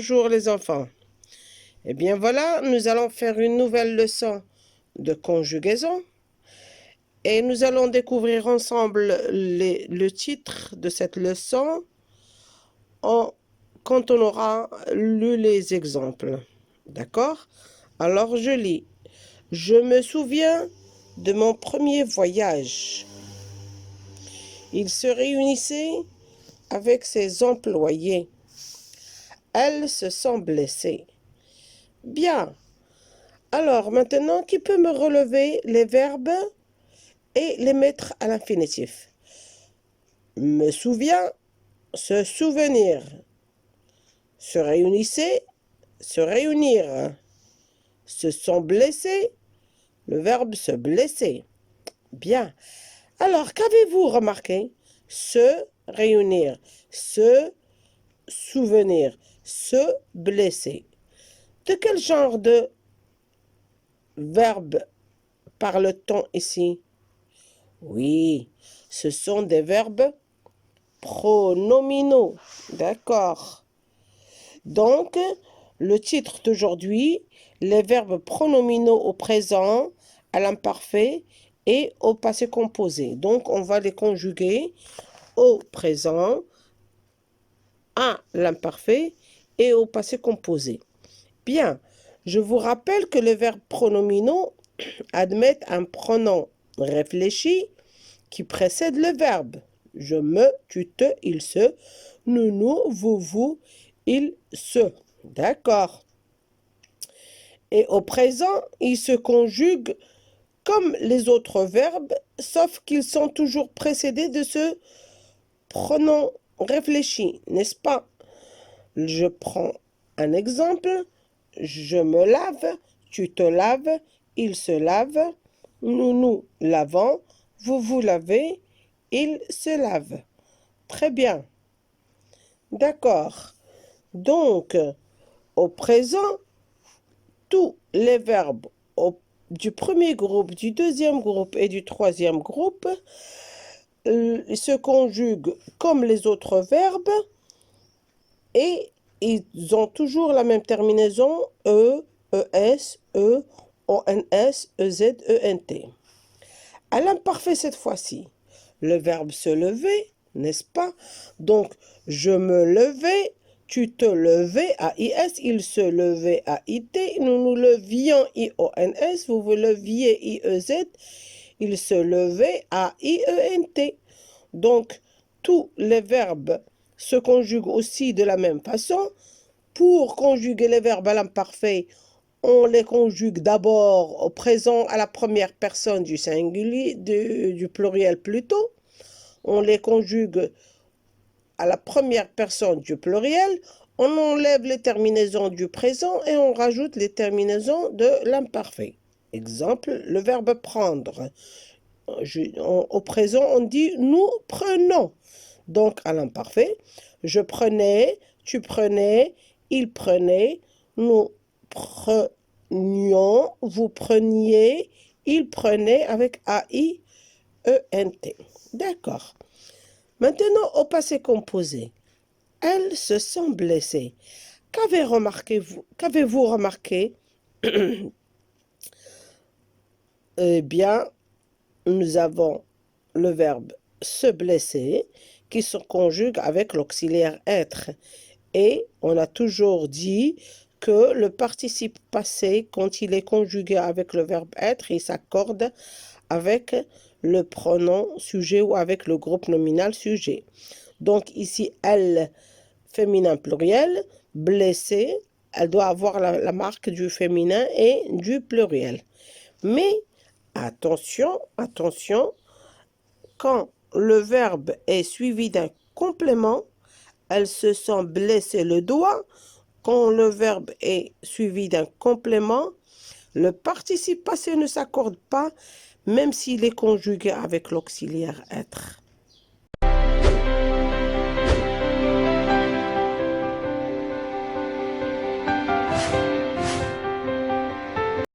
Bonjour les enfants. Eh bien voilà, nous allons faire une nouvelle leçon de conjugaison et nous allons découvrir ensemble le titre de cette leçon quand on aura lu les exemples. D'accord? Alors je lis. Je me souviens de mon premier voyage. Il se réunissait avec ses employés. Elle se sent blessée. Bien. Alors, maintenant, qui peut me relever les verbes et les mettre à l'infinitif? Me souviens, se souvenir. Se réunissait, se réunir. Se sont blessés, le verbe se blesser. Bien. Alors, qu'avez-vous remarqué? Se réunir, se souvenir, se blesser. De quel genre de verbe parle-t-on ici? Oui, ce sont des verbes pronominaux. D'accord. Donc, le titre d'aujourd'hui, les verbes pronominaux au présent, à l'imparfait et au passé composé. Donc, on va les conjuguer au présent, à l'imparfait et au passé composé. Bien, je vous rappelle que les verbes pronominaux admettent un pronom réfléchi qui précède le verbe. Je, me, tu, te, il, se, nous, vous, il, se. D'accord. Et au présent, ils se conjuguent comme les autres verbes, sauf qu'ils sont toujours précédés de ce pronom réfléchi, n'est-ce pas? Je prends un exemple. Je me lave, tu te laves, il se lave, nous lavons, vous lavez, il se lave. Très bien. D'accord. Donc, au présent, tous les verbes du premier groupe, du deuxième groupe et du troisième groupe se conjuguent comme les autres verbes et ils ont toujours la même terminaison E, ES, E, ONS, EZ, ENT. À l'imparfait cette fois-ci, le verbe se lever, n'est-ce pas? Donc, je me levais, tu te levais, AIS, il se levait, AIT, nous levions, IONS, vous vous leviez, IEZ, il se levait, AIENT. Donc, tous les verbes se conjuguent aussi de la même façon. Pour conjuguer les verbes à l'imparfait, on les conjugue d'abord au présent à la première personne du singulier, du pluriel plutôt. On les conjugue à la première personne du pluriel. On enlève les terminaisons du présent et on rajoute les terminaisons de l'imparfait. Exemple, le verbe prendre. Au présent, on dit nous prenons. Donc, à l'imparfait, je prenais, tu prenais, il prenait, nous prenions, vous preniez, il prenait avec A-I-E-N-T. D'accord. Maintenant, au passé composé. Elle se sent blessée. Qu'avez-vous remarqué? Eh bien, nous avons le verbe se blesser qui se conjugue avec l'auxiliaire être. Et on a toujours dit que le participe passé, quand il est conjugué avec le verbe être, il s'accorde avec le pronom sujet ou avec le groupe nominal sujet. Donc ici, elle, féminin pluriel, blessé, elle doit avoir la marque du féminin et du pluriel. Mais attention, attention, quand le verbe est suivi d'un complément, elle se sent blesser le doigt. Quand le verbe est suivi d'un complément, le participe passé ne s'accorde pas, même s'il est conjugué avec l'auxiliaire être.